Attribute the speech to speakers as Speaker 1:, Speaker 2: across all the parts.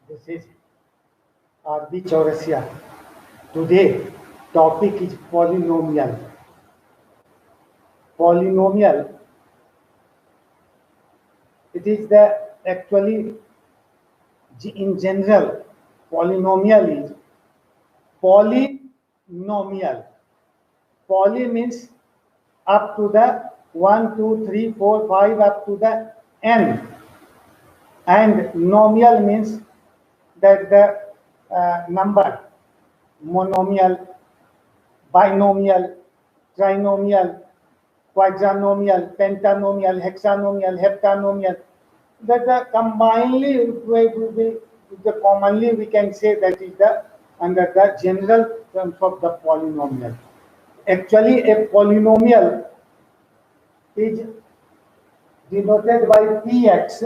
Speaker 1: This is RB Chaurasia. Today topic is polynomial. Polynomial. It is the actually in general polynomial is polynomial. Poly means up to the 1, 2, 3, 4, 5 up to the n, and nomial means that the number, monomial, binomial, trinomial, quadrinomial, pentanomial, hexanomial, heptanomial. That the commonly we can say that is the under the general terms of the polynomial. Actually, a polynomial is denoted by px,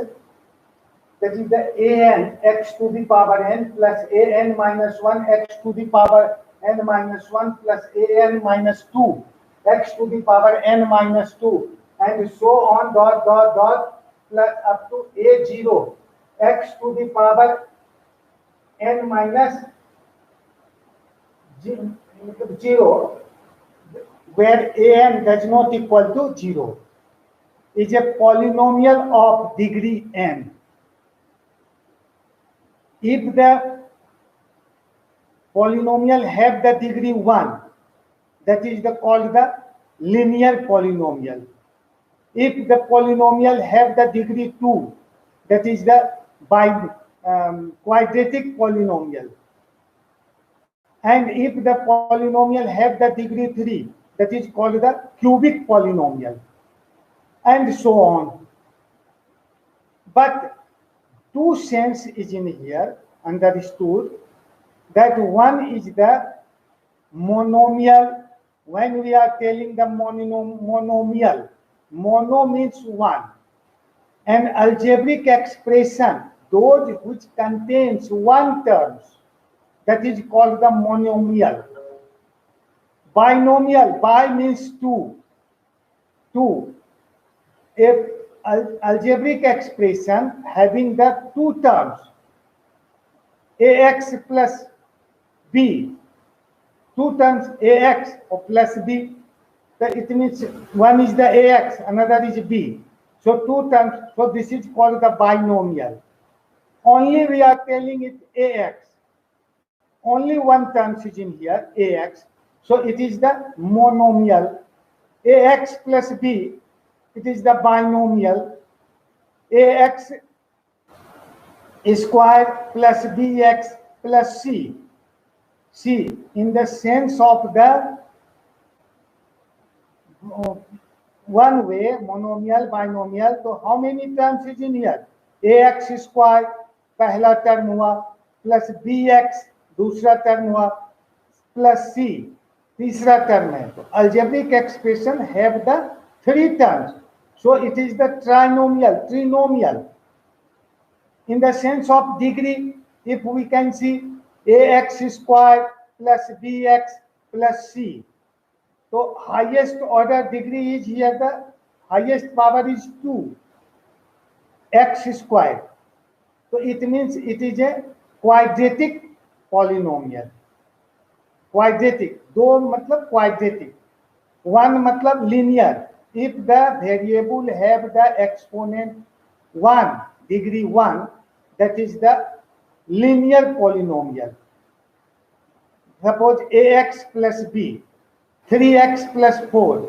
Speaker 1: that is the an x to the power n plus an minus 1 x to the power n minus 1 plus an minus 2 x to the power n minus 2, and so on dot dot dot plus up to a0 x to the power n minus 0, where an does not equal to 0, is a polynomial of degree n. If the polynomial have the degree 1, that is called the linear polynomial. If the polynomial have the degree 2, that is the quadratic polynomial. And if the polynomial have the degree 3, that is called the cubic polynomial, and so on. But two sense is in here understood, that one is the monomial. When we are telling the monomial, mono means one. An algebraic expression, those which contains one terms, that is called the monomial. Binomial, bi means two. If algebraic expression having the two terms, ax plus b, two terms ax or plus b, it means one is the ax, another is b. So two terms, so this is called the binomial. Only we are telling it ax. Only one term is in here, ax. So it is the monomial. Ax plus b, it is the binomial. Ax square plus bx plus c. C in the sense of the one way, monomial, binomial. So how many terms is in here? Ax square पहला term हुआ, plus bx दूसरा term हुआ, plus c तीसरा term है. तो algebraic expression have the three terms, so it is the trinomial. In the sense of degree, if we can see ax square plus bx plus c, so highest order degree is here, the highest power is 2 x square. So it means it is a quadratic polynomial. Quadratic, दो मतलब quadratic, one मतलब linear. If the variable have the exponent 1, degree 1, that is the linear polynomial. Suppose ax plus b, 3x plus 4,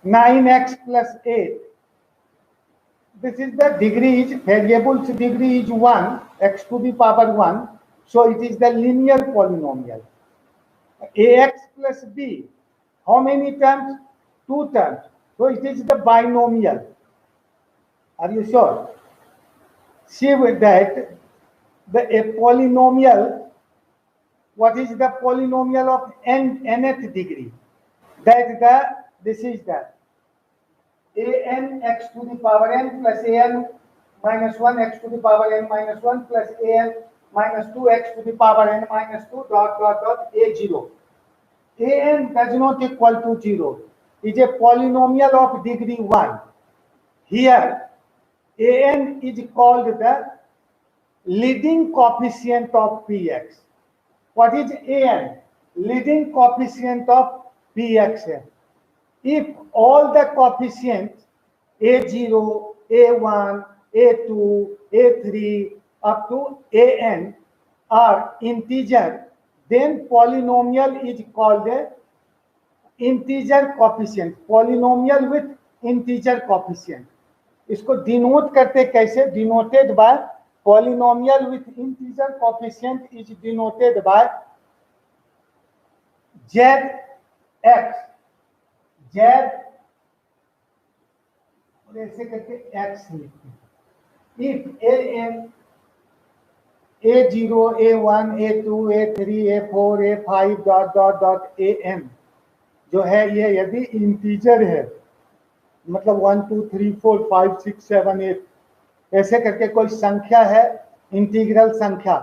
Speaker 1: 9x plus 8. This is the degree, is variable's degree is 1, x to the power 1. So it is the linear polynomial. Ax plus b, how many terms? 2 terms. So it is the binomial. Are you sure? See with that, a polynomial, what is the polynomial of nth degree? This is that an x to the power n plus an minus 1 x to the power n minus 1 plus an minus 2 x to the power n minus 2 dot dot dot a0. An does not equal to 0. Is a polynomial of degree 1. Here an is called the leading coefficient of Px. What is An? Leading coefficient of Px है. If all the coefficients A0, A1, A2, A3 up to An are integer, then polynomial is called a integer coefficient. Polynomial with integer coefficient. इसको denote करते कैसे? Denoted by polynomial with integer coefficient is denoted by zx. z ऐसे करके x लिखते हैं. If an a0, a1, a2, a3, a4, a5 dot an जो है ये यदि इंटीजर है, मतलब 1 2 3 4 5 6 7 8 ऐसे करके कोई संख्या है, इंटीग्रल संख्या,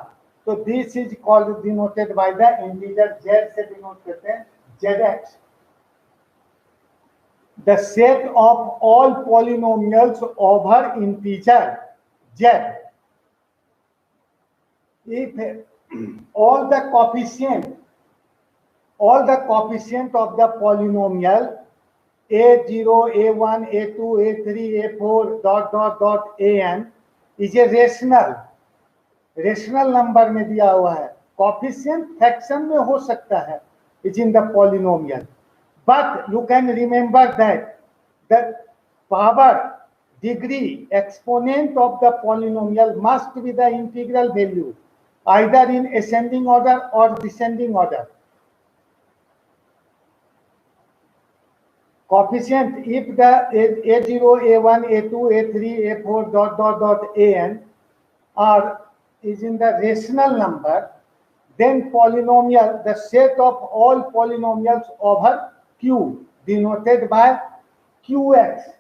Speaker 1: तो this is called denoted by the integer z से डिनोट करते हैं zx. The set of all polynomials over integer z. If all the coefficient of the polynomial a0, a1, a2, a3, a4 dot an is a rational number में दिया हुआ है. coefficient fraction में हो सकता है, is in the polynomial, but you can remember that the power, degree, exponent of the polynomial must be the integral value, either in ascending order or descending order. Coefficient, if the a0, a1, a2, a3, a4 dot an is in the rational number, then polynomial, the set of all polynomials over Q, denoted by Qx.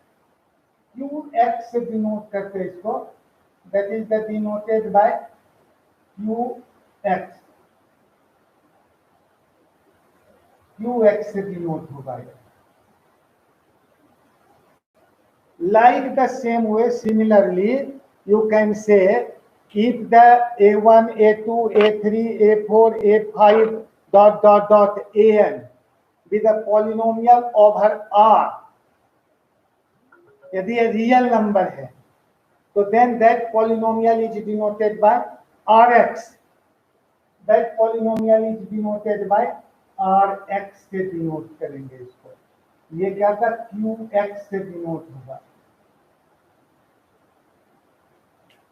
Speaker 1: Qx से denote करते हैं इसको, that is the denoted by Qx. Qx से denote होगा. Like the same way, similarly, you can say if the a1, a2, a3, a4, a5 dot an be the polynomial over R, यदि ये real number है, तो then that polynomial is denoted by Rx. That polynomial is denoted by Rx से denote करेंगे इसको. ये क्या था? Qx से denote होगा.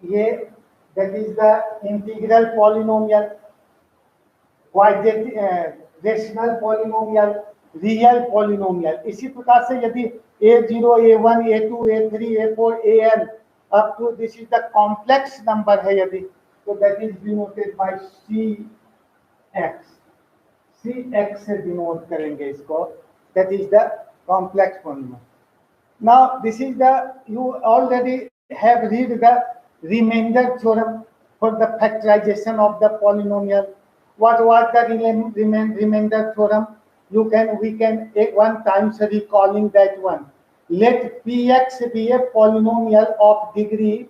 Speaker 1: ये that is the integral polynomial, quadratic, rational polynomial, real polynomial. इसी प्रकार से यदि a0, a1, a2, a3, a4, an up to this is the complex number है यदि, तो that is denoted by cx. cx से denote करेंगे इसको, that is the complex polynomial. Now this is the, you already have read the remainder theorem for the factorization of the polynomial. What was the remainder theorem? We can one time recalling that one. Let Px be a polynomial of degree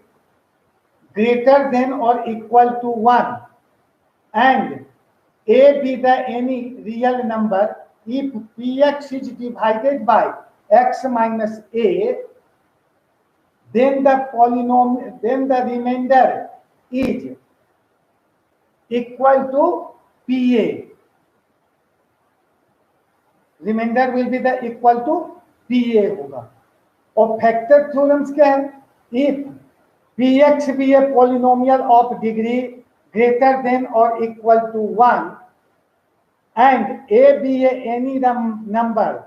Speaker 1: greater than or equal to 1 and a be the any real number if Px is divided by x minus a, then the polynomial, then the remainder is equal to Pa. Remainder will be the equal to Pa होगा. और factor theorems क्या है? If Px be a polynomial of degree greater than or equal to 1 and a be a any number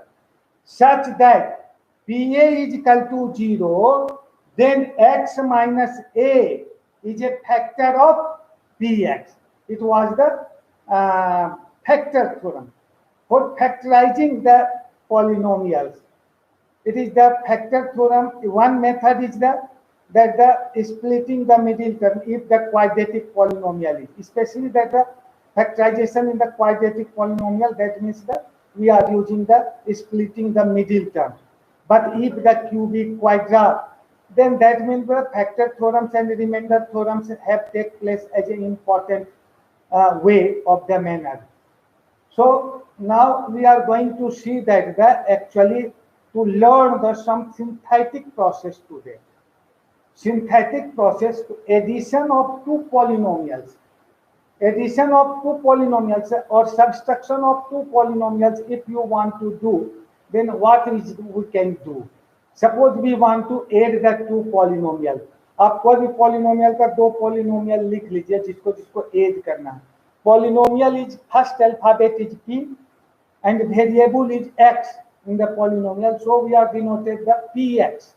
Speaker 1: such that Pa is equal to 0, then x minus a is a factor of Px. It was the factor theorem for factorizing the polynomials. It is the factor theorem. One method is that the splitting the middle term if the quadratic polynomial is, especially that the factorization in the quadratic polynomial, that means that we are using the splitting the middle term. But if the cubic, quadra, then that means the factor theorems and remainder theorems have take place as an important way of the manner. So now we are going to see that actually to learn the some synthetic process today. Synthetic process, addition of two polynomials. Addition of two polynomials or subtraction of two polynomials, if you want to do, then what is we can do? Suppose we want to add the two polynomial. आप कोई भी polynomial का दो polynomial लिख लीजिए जिसको जिसको add करना है. Polynomial is first alphabet is p and variable is x in the polynomial, so we are denoted the px.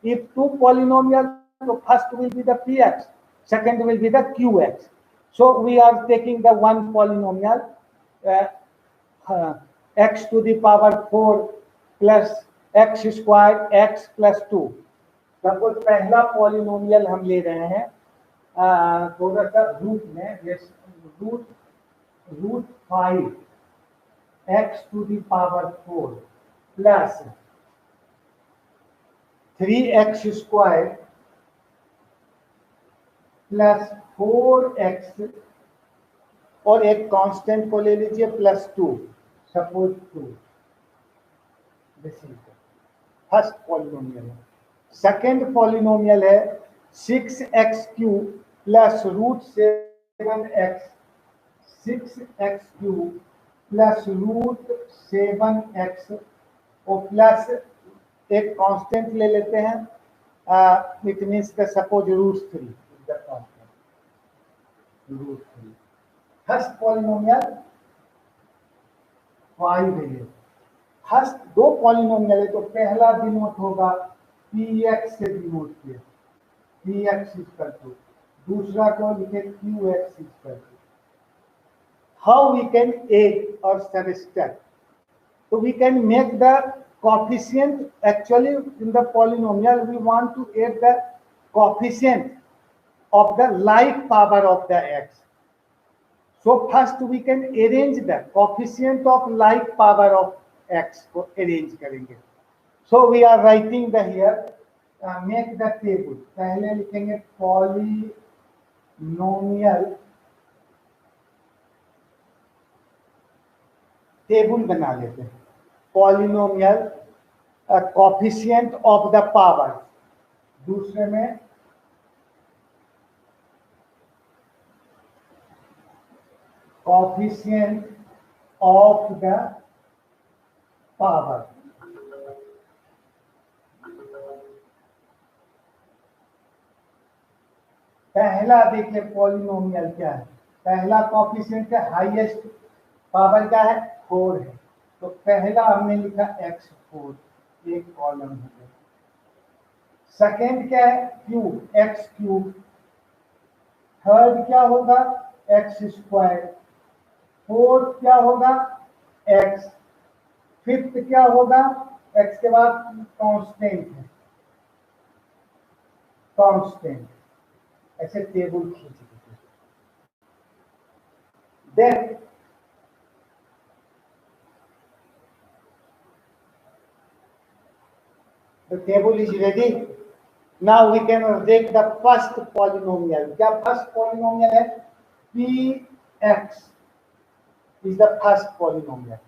Speaker 1: If two polynomial, so first will be the px, second will be the qx. So we are taking the one polynomial x to the power 4 plus x square x plus 2. Suppose पहला polynomial हम ले रहे हैं थोड़ा सा root में, root 5 x to the power 4 plus 3x square plus 4x और एक कांस्टेंट को ले लीजिए plus 2, suppose 2. This is first polynomial है. सेकेंड पॉलिनोमियल है 6x³ plus root 7x, 6x³ plus root 7x और प्लस एक कांस्टेंट ले लेते हैं, it means the suppose root 3. First polynomial 5 है. फर्स्ट दो पॉलिनोमियल है तो पहला डिनोट होगा px से डिनोट किया, px इक्वल टू, दूसरा को लिखे qx equal to. How we can add और सबट्रैक्ट? तो we can make the coefficient. Actually in the polynomial we want to add the coefficient of the like power of the x. So first we can arrange the coefficient of like power of x को arrange करेंगे. So we are writing the here make the table. पहले लिखेंगे polynomial table बना लेते हैं. polynomial coefficient of the power, दूसरे में coefficient of the power. पहला देखिए पॉलिनोमियल क्या है. पहला कोएफिशिएंट का हाईएस्ट पावर क्या है 4 है, तो पहला हमने लिखा x4, एक कॉलम है. सेकेंड क्या है क्यूब, x³. थर्ड क्या होगा x². फोर्थ क्या होगा x. फिफ्थ क्या होगा x के बाद कांस्टेंट है, कांस्टेंट. ऐसे टेबल खींच दीजिए. Then the table is ready. Now we can take the first polynomial. क्या first polynomial है px is the first polynomial.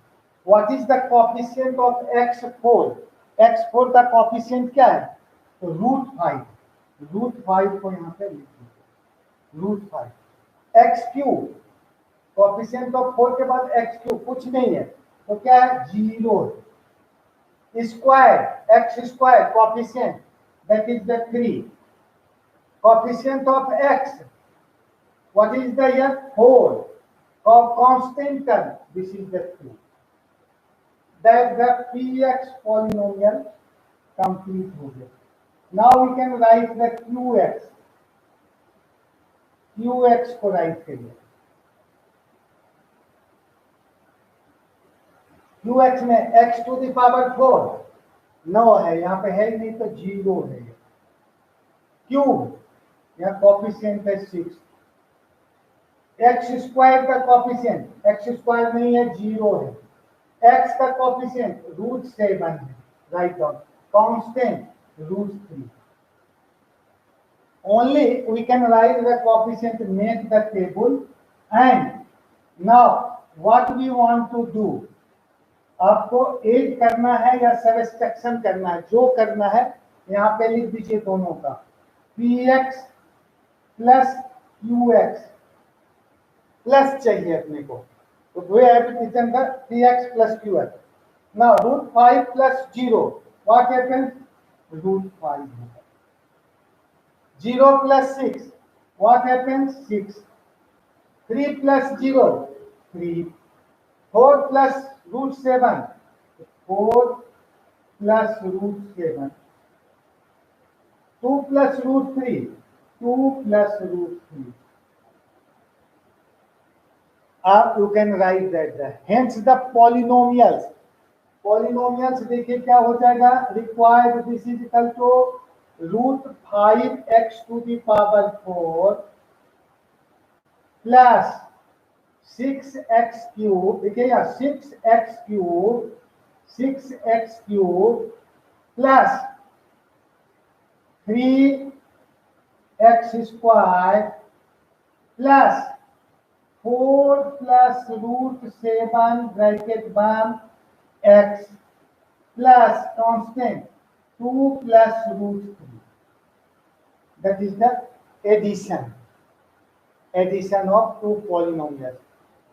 Speaker 1: What is the coefficient of x4? x4 का coefficient क्या है? तो √5. √5 को यहाँ पे लिखिए, √5. x³ coefficient of 4 के बाद x³ कुछ नहीं है तो क्या है 0. Square x² coefficient, that is the 3. Coefficient of x, what is the here 4. Constant term, this is the 2. That the px polynomial complete हो गया. Now we can write the qx. qx को right करिए. qx में x to the power 4 9 है, यहाँ पे है नहीं तो 0 है. क्यूब यहाँ कोएफिशिएंट है 6. x² का कोएफिशिएंट, x² नहीं है 0 है. x का कोएफिशिएंट √7 है, write down. Constant √3. only we can write the coefficient, make the table, and now what we want to do, आपको ऐड करना है या सबट्रैक्शन करना है, जो करना है यहाँ पे लिख दीजिए दोनों का, px प्लस qx प्लस चाहिए अपने को, तो we have to kitchen the px plus qx. Now root 5 plus 0, what happens? Root 5. 0 plus 6, what happens? 6. 3 plus 0, 3. 4 plus root 7, 4 plus root 7. 2 plus root 3, 2 plus root 3. You can write that there. Hence the polynomials. Polynomials देखिए क्या हो जाएगा, required this is equal to root 5x to the power 4 plus 6x cube, देखिए यहाँ 6x cube plus 3x square plus 4 plus root 7 bracket bam x plus constant 2 plus root 3. That is the addition of two polynomials.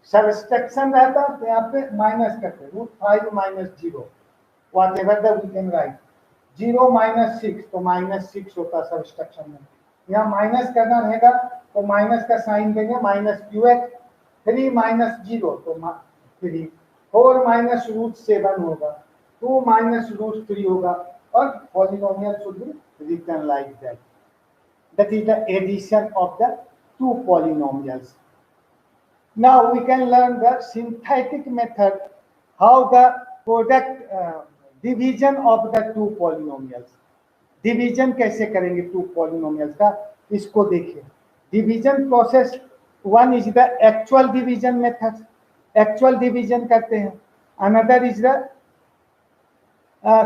Speaker 1: Subtraction रहता तो यहाँ पे minus करते, root 5 minus 0, whatever that we can write. 0 minus 6 तो -6 होता subtraction में, यहाँ minus करना रहेगा तो माइनस का साइन देंगे, माइनस qx. 3 minus 0 तो 3. 4 minus root 7 होगा, 2 minus root 3 होगा, और polynomial should be written like that. That is the addition of the two polynomials. Now we can learn the synthetic method, how the product division of the two polynomials. Division कैसे करेंगे two polynomials का, इसको देखिए. Division process, one is the actual division method, actual division करते हैं. Another is the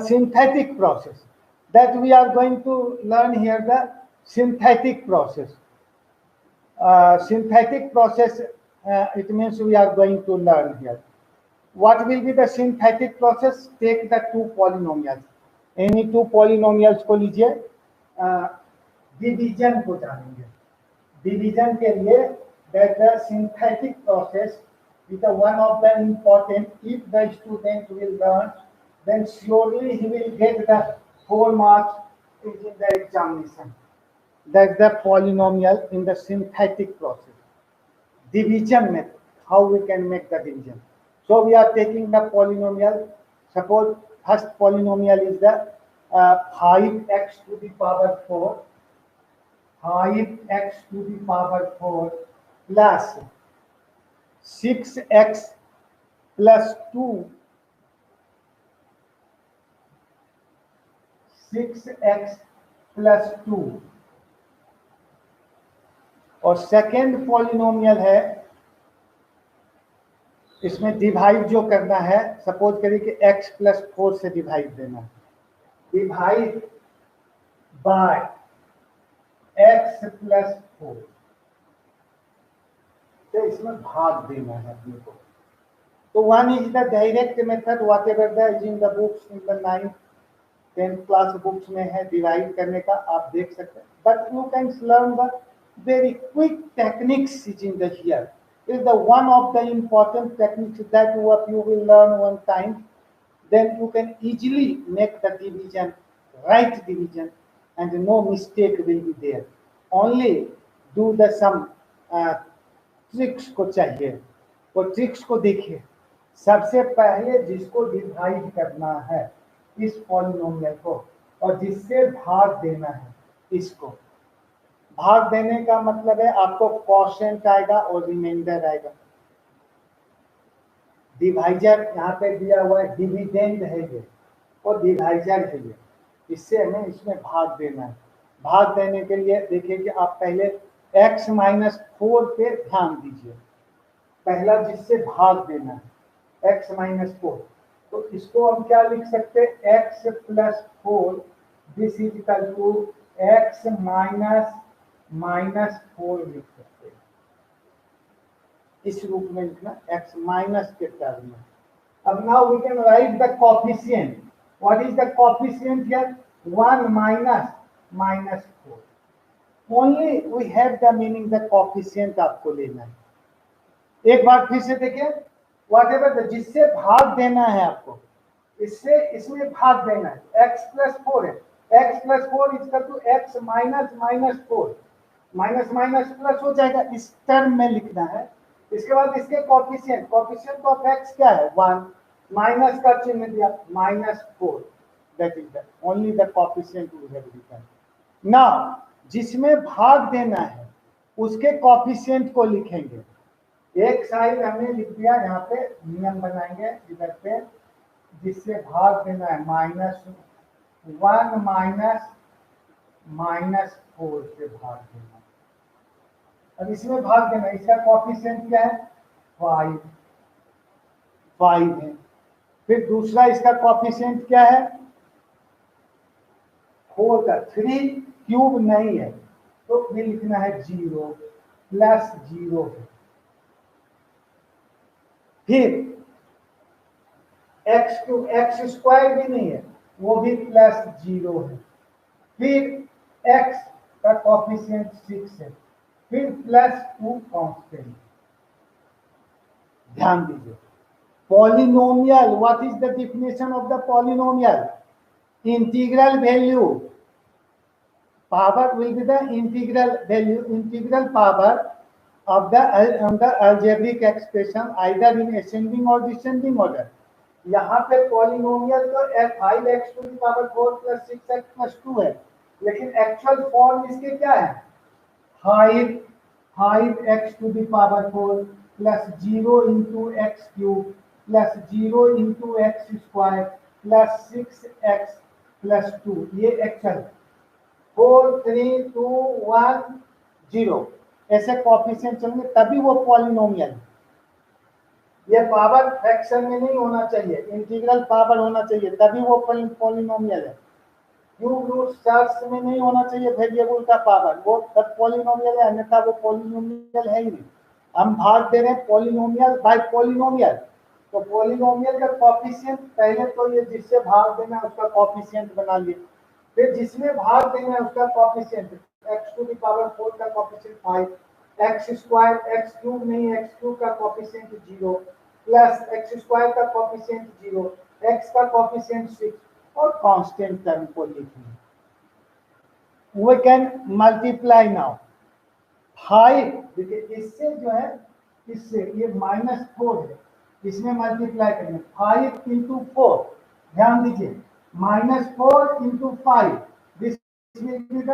Speaker 1: synthetic process, that we are going to learn here the synthetic process. Synthetic process, it means we are going to learn here. What will be the synthetic process? Take the two polynomials, any two polynomials को लीजिए, division को जानेंगे. Division के लिए that the synthetic process is the one of the important. If the student will learn, then surely he will get the 4 marks in the examination. That's the polynomial in the synthetic process. Division method, how we can make the division. So we are taking the polynomial. Suppose first polynomial is the 5x to the power 4, 5x to the power 4 plus 6x plus 2, 6x plus 2. और second polynomial है, इसमें divide जो करना है, suppose करिए कि x plus 4 से divide देना है, डिवाइड बाय x प्लस 4, तो इसमें भाग देना है अपने को. तो one is the direct method, what ever the is in the books, in the 9th 10th class books में है डिवाइड करने का, आप देख सकते हैं. But you can learn the very quick techniques is in the here. Is the one of the important techniques that what you will learn one time, then you can easily make the division, right division, and no mistake will be there. Only do the some tricks को चाहिए. वो tricks को देखिए. सबसे पहले जिसको divide करना है इस पॉलिनोमियल को, और जिससे भाग देना है इसको. भाग देने का मतलब है आपको क्वोशिएंट आएगा और रिमाइंडर आएगा. डिवाइजर यहाँ पे दिया हुआ है, डिविडेंड है ये और डिवाइजर है ये, इससे हमें इसमें भाग देना है. भाग देने के लिए देखिए कि आप पहले x माइनस 4 पे ध्यान दीजिए. पहला जिससे भाग देना है x माइनस 4, तो इसको हम क्या लिख सकते हैं, x plus 4 this is equal to x minus -4 लिख सकते हैं, इस रूप में लिखना x माइनस के टर्म में। अब now we can write the coefficient. What is the coefficient here? 1 minus -4। Only we have the meaning, the coefficient आपको लेना है। एक बार फिर से देखिए, व्हाटएवर जिससे भाग देना है आपको, इससे इसमें भाग देना है। x प्लस 4 है, x plus 4 equal to x minus -4, minus minus plus हो जाएगा, इस टर्म में लिखना है। इसके बाद इसके कोफिशिएंट, कोफिशिएंट ऑफ x क्या है? 1, माइनस का चिन्ह दिया, -4, that is the only the coefficient we have written. Now जिसमें भाग देना है उसके कोफिशिएंट को लिखेंगे। एक साइड हमने लिख दिया, यहाँ पे नियम बनाएंगे इधर पे, जिससे भाग देना है -1 माइनस -4 से भाग देना। अब इसमें भाग देना, इसका कोफिशिएंट क्या है? 5 है। फिर दूसरा इसका कोफिशिएंट क्या है? 4 का, 3 क्यूब नहीं है तो फिर लिखना है 0, प्लस 0 है। फिर x क्यूब, x स्क्वायर भी नहीं है, वो भी प्लस 0 है। फिर x का कोफिशिएंट 6 है, फिर प्लस 2 कांस्टेंट। ध्यान दीजिए, polynomial, what is the definition of the polynomial? Integral value, power will be the integral value, integral power of the algebraic expression either in ascending or descending order। यहाँ पे polynomial तो 5x to the power 4 plus 6x plus 2 है, लेकिन actual form इसके क्या है? 5x to the power 4 plus 0 into x cube plus 0 into x square plus 6x plus 2, ये actual 4 3 2 1 0 ऐसे कोफिशिएंट चलेंगे, तभी वो पॉलिनोमियल। ये पावर फ्रैक्शन में नहीं होना चाहिए, इंटीग्रल पावर होना चाहिए, तभी वो पॉलिनोमियल है। क्यूब रूट स्टार्स में नहीं होना चाहिए वेरिएबल का पावर, वो तब पॉलिनोमियल है, अन्यथा वो पॉलिनोमियल है ही नहीं। हम भाग दे रहे हैं पॉलिनोमियल बाय पॉलिनोमियल, तो पॉलिनोमियल का कोफिशिएंट पहले तो ये जिससे भाग देना है उसका कोफिशिएंट बना लिए, फिर जिसमें भाग देना है उसका coefficient, x to the power 4 का coefficient 5, x square, x cube नहीं, x क्यूब का कोफिशिएंट 0 प्लस x स्क्वायर का कोफिशिएंट 0, x का कोफिशिएंट 6 और कांस्टेंट टर्म को लिखना। वी कैन मल्टीप्लाई नाउ 5, देखिए इससे जो है, इससे ये -4 है, इसमें मल्टीप्लाई करेंगे 5 into 4। ध्यान दीजिए, -4 into 5, this will be the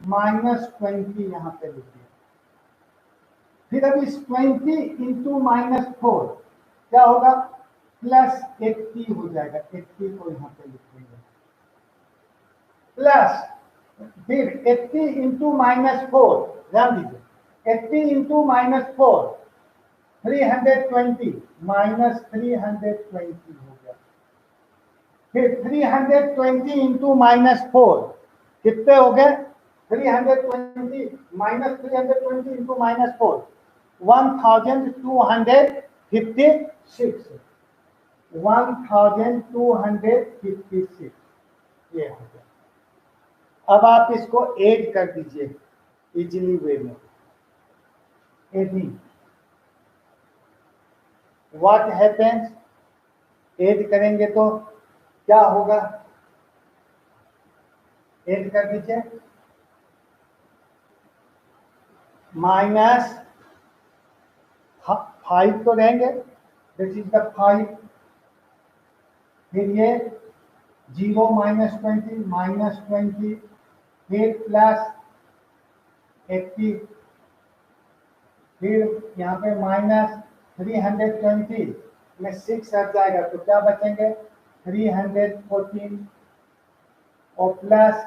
Speaker 1: -20 यहाँ पे लिखिए। फिर अब इस 20 into -4 क्या होगा? प्लस 80 हो जाएगा, 80 को यहाँ पे लिख देंगे, प्लस फिर 80 into -4, ध्यान दीजिए 80 into -4 320, -320 हो गया। फिर 320 into -4 कितने हो गए? 320 -320 into -4 1256, 1256 ये हो गया। अब आप इसको ऐड कर दीजिए इजीली वे में, एडिंग। What happens? ऐड करेंगे तो क्या होगा? ऐड कर दीजिए, -5 तो रहेंगे, दिस इज द 5, फिर ये 0 -20 -20, फिर प्लस 80, फिर यहाँ पे -320 में 6 हट जाएगा तो क्या बचेंगे? 314 और प्लस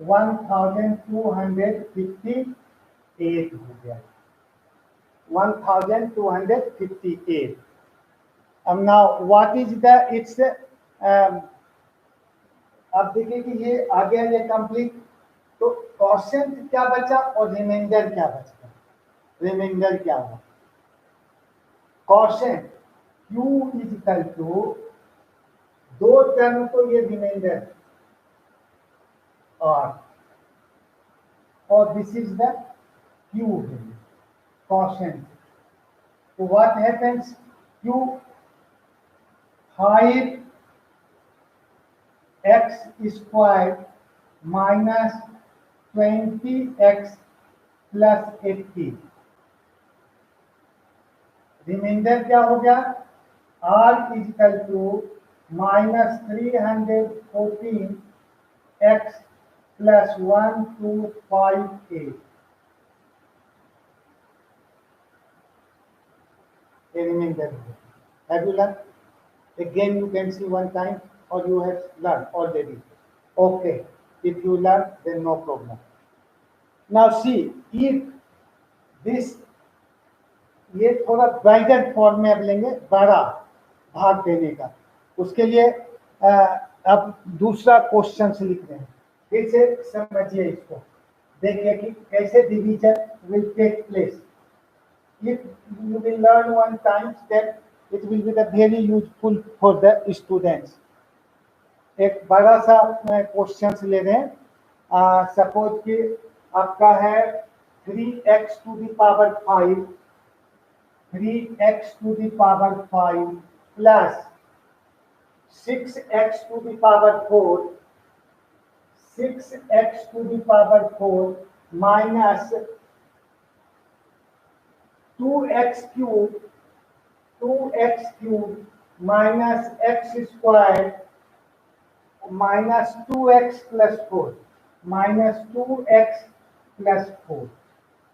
Speaker 1: 1258 हो गया, 1258। अब now what is the it's, अब देखिए कि ये आ गया, ये कंप्लीट। तो क्वोशिएंट क्या बचा और रिमाइंडर क्या बचा? रिमाइंडर क्या हुआ? Quotient Q is equal to, दो टर्म को ये रिमाइंडर और this is the Q value quotient. So what happens? Q 5 x squared minus 20x plus 80. Remainder क्या हो गया? R is equal to minus 314 x plus 1258. A remainder. Have you learned? Again, you can see one time, or you have learned already. Okay, if you learn, then no problem. Now see, if this, ये थोड़ा brighter form में अब लेंगे, बड़ा भाग देने का. उसके लिए अब दूसरा क्वेश्चन लिख रहे हैं. फिर से समझिए इसको, देखिए कि कैसे division will take place. If you will learn one time, then it will be the very useful for the students. एक बड़ा सा क्वेश्चन ले रहे हैं. सपोज कि आपका है 3x to the power 5, 3x to the power 5 plus 6x to the power 4, 6x to the power 4 minus 2x cube, 2x cube minus x squared minus 2x plus 4, minus 2x plus 4.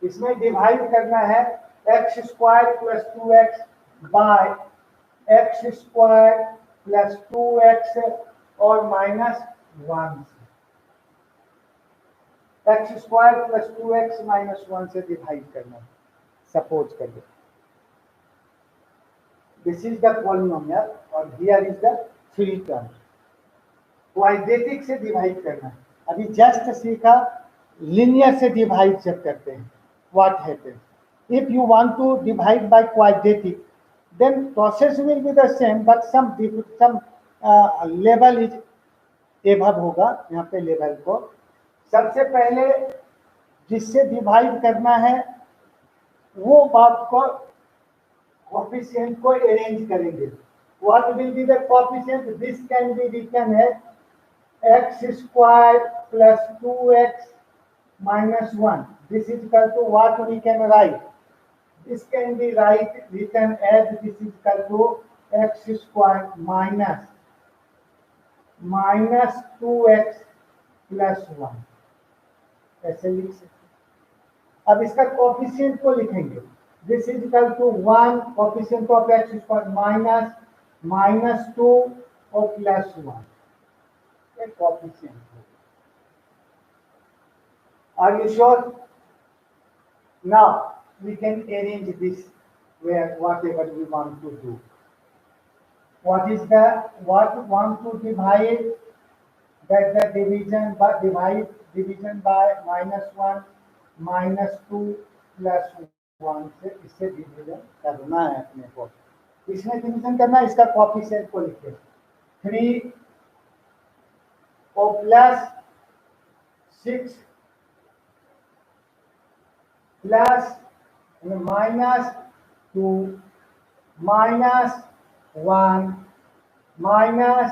Speaker 1: इसमें divide करना है x square plus 2x by x square plus 2x और minus 1 से. x square plus 2x minus 1 से divide करना है. Suppose करिए this is the polynomial और here is the free term. Quadratic से डिवाइड करना है. अभी जस्ट सीखा लिनियर से डिवाइड जब करते हैं. What happens if you want to divide by quadratic, then process will be the same but some level is above होगा. यहाँ पे लेवल को सबसे पहले जिससे डिवाइड करना है वो बात को कोएफिशिएंट को अरेंज करेंगे. What will be the coefficient? This can be written है x squared plus 2x minus 1. This is equal to what we can write? This can be written as this is equal to x squared minus 2x plus 1. ऐसे लिख सकते. अब इसका coefficient को लिखेंगे. This is equal to 1 coefficient of x square minus 2 और plus 1. Coefficient. Are you sure? Now we can arrange this where whatever we want to do. What want to divide? That the division by -1 -2 plus 1 से इससे division करना है अपने को. इसमें division करना है. इसका कोएफिशिएंट को लिखिए 3 और plus 6 plus minus 2 minus 1 minus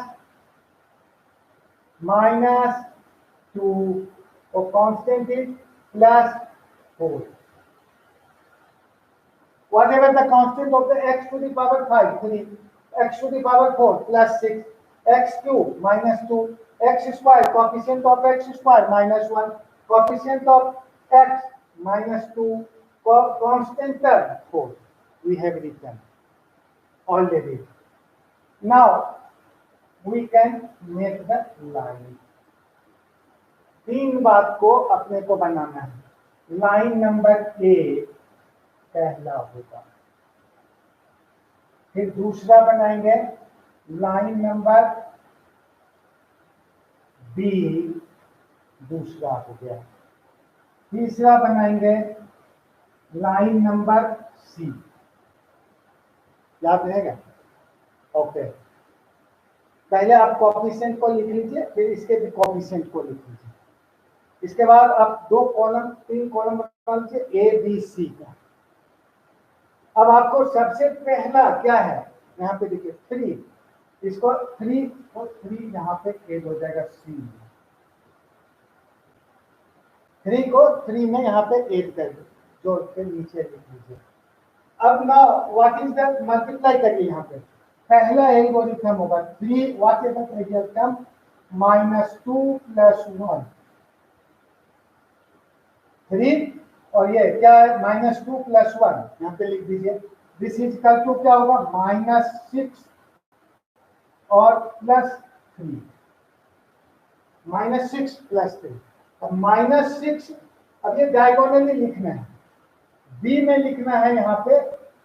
Speaker 1: 2 और constant is plus 4. Whatever the constant of the x to the power 5, 3, x to the power 4 plus 6, x cube minus 2, x square, coefficient of x square minus 1, coefficient of x minus 2, constant term 4. We have written already. Now we can make the line. 3 बात को अपने को बनाना है. Line number A पहला होगा. फिर दूसरा बनाएंगे लाइन नंबर B, दूसरा हो गया। तीसरा बनाएंगे लाइन नंबर सी, याद रहेगा? ओके, पहले आप कोएफिशिएंट को लिख लीजिए, फिर इसके भी कोएफिशिएंट को लिख लीजिए। इसके बाद आप 3 कॉलम बना लीजिए ए बी सी का। अब आपको सबसे पहला क्या है, यहाँ पे देखिए 3, इसको 3 यहाँ पे ऐड हो जाएगा सी, 3 को 3 में यहाँ पे ऐड कर दो, जोड़ के नीचे लिख लीजिए। अब ना व्हाट इज द मल्टीप्लाई करिए, यहाँ पे पहला एल्गोरिथम होगा 3, what is the trivial term, -2 + 1, 3 और ये क्या है -2 + 1, यहाँ पे लिख दीजिए। दिस इज इक्वल टू क्या होगा, -6 और +3, -6 + 3। अब -6, अब ये डायगोनली लिखना है, बी में लिखना है यहाँ पे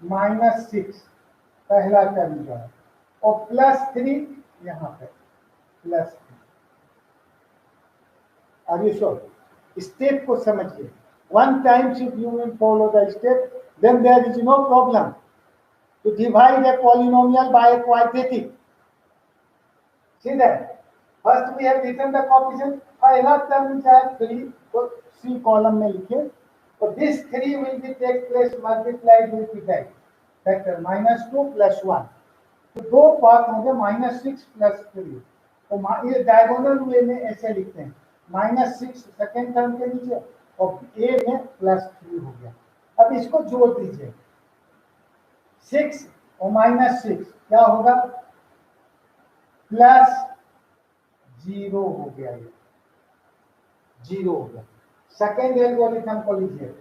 Speaker 1: -6 पहला टर्म जो है, और +3 यहाँ पे +3। Are you sure? स्टेप को समझिए, one time if you will follow the step, then there is no problem to divide a polynomial by a quadratic. See that? First we have written the coefficient, पहला term चाहे 3 तो सी column में लिखे, और this 3 will be take place multiplied with the factor -2 + 1, तो दो part होंगे -6 + 3, तो ये डायगोनल वे में ऐसे लिखते हैं, -6 सेकेंड टर्म के नीचे और ए में +3 हो गया। अब इसको जोड़ दीजिए, 6 और -6 क्या होगा, +0 हो गया, ये 0 हो गया। सेकेंड एल्गोरिथम को लीजिए,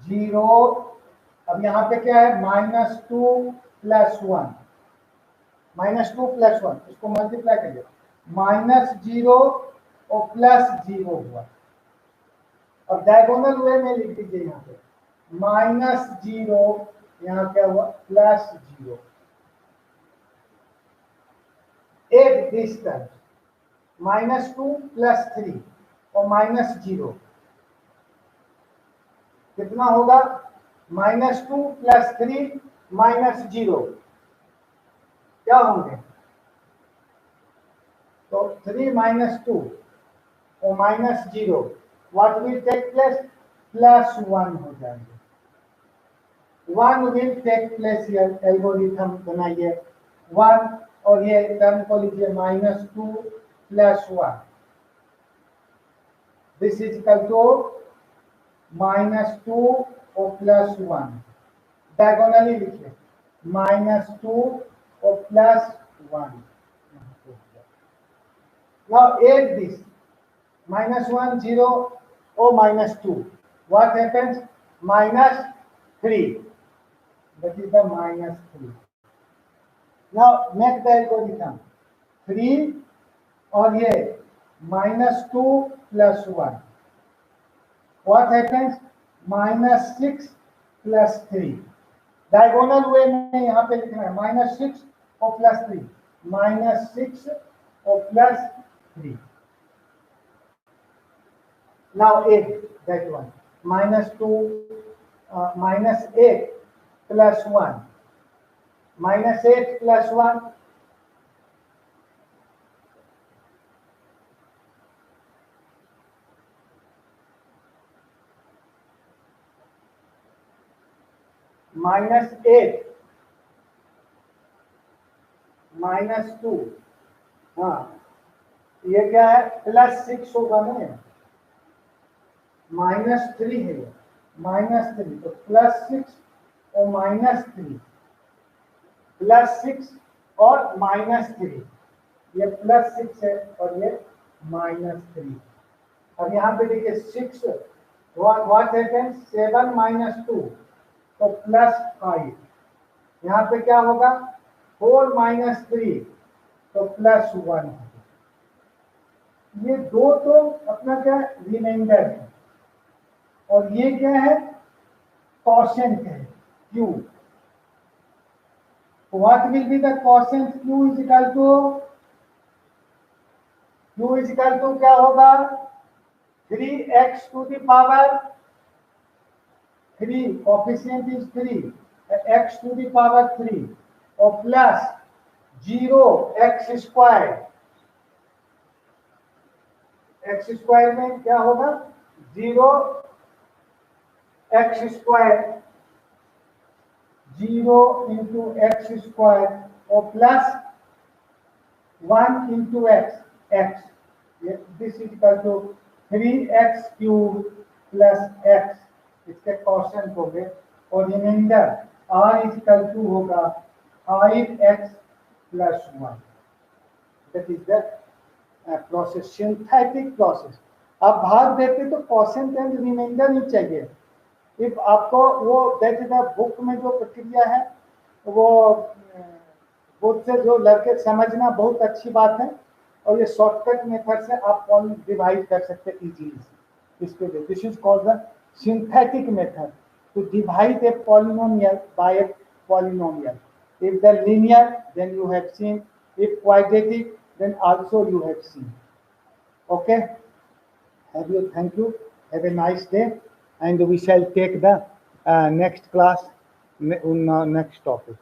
Speaker 1: 0, अब यहाँ पे क्या है -2 + 1, -2 + 1, इसको मल्टीप्लाई करिए, -0 और +0 हुआ। अब डायगोनल वे में लिख दीजिए, यहाँ पे -0, यहाँ क्या हुआ +0, एक डिस्टेंस -2 + 3 और -0 कितना होगा, -2 + 3 -0 क्या होंगे, तो 3 - 2 और -0 what will take place, +1 हो जाएंगे, 1 will take place, ये एल्गोरिथम बनाइए 1, और ये टर्म को लीजिए -2 + 1, दिस इज इक्वल टू -2 और +1, डायगोनली लिखिए -2 और +1। now add this -1 0 or -2, what happens, -3, that is the -3. now make the algorithm 3 और ये -2 + 1, what happens, -6 + 3, डायगोनल वे में यहाँ पे लिखना है -6 और +3, -6 और +3। now add that one, -2 -8 + 1, -8 + 1, -8 -2, हाँ ये क्या है +6 होगा ना, -3 है, -3 तो +6 और -3, +6 और -3, ये +6 है और ये -3। अब यहाँ पे देखिए 6 व्हाट हैपेंस, 7 - 2 तो +5, यहाँ पे क्या होगा 4 - 3 तो +1 होगा। ये दो तो अपना क्या रिमाइंडर है, और ये क्या है क्वोशिएंट है q, what will be the quotient, q is equal to क्या होगा 3x to the power 3, coefficient is 3, x to the power 3 और plus 0 x square, x square में क्या होगा 0 x square 0 into x square और plus 1 into x, this is equal to 3x cube plus x, इसके question हो गए और remainder r is equal to होगा 5x plus 1, that is the process, synthetic process। आप भाग देते तो क्वेश्चन एंड रिमाइंडर ही चाहिए। इफ आपको वो दैट इज द बुक में जो प्रक्रिया है वो बुक से जो लड़के समझना बहुत अच्छी बात है और ये शॉर्टकट मेथड से आप डिवाइड कर सकते हैं इजीली। इसके लिए this is called the synthetic method to divide a polynomial by a polynomial. If the linear then you have seen, if quadratic then also you have seen. Okay, thank you, have a nice day, and we shall take the next class next topic.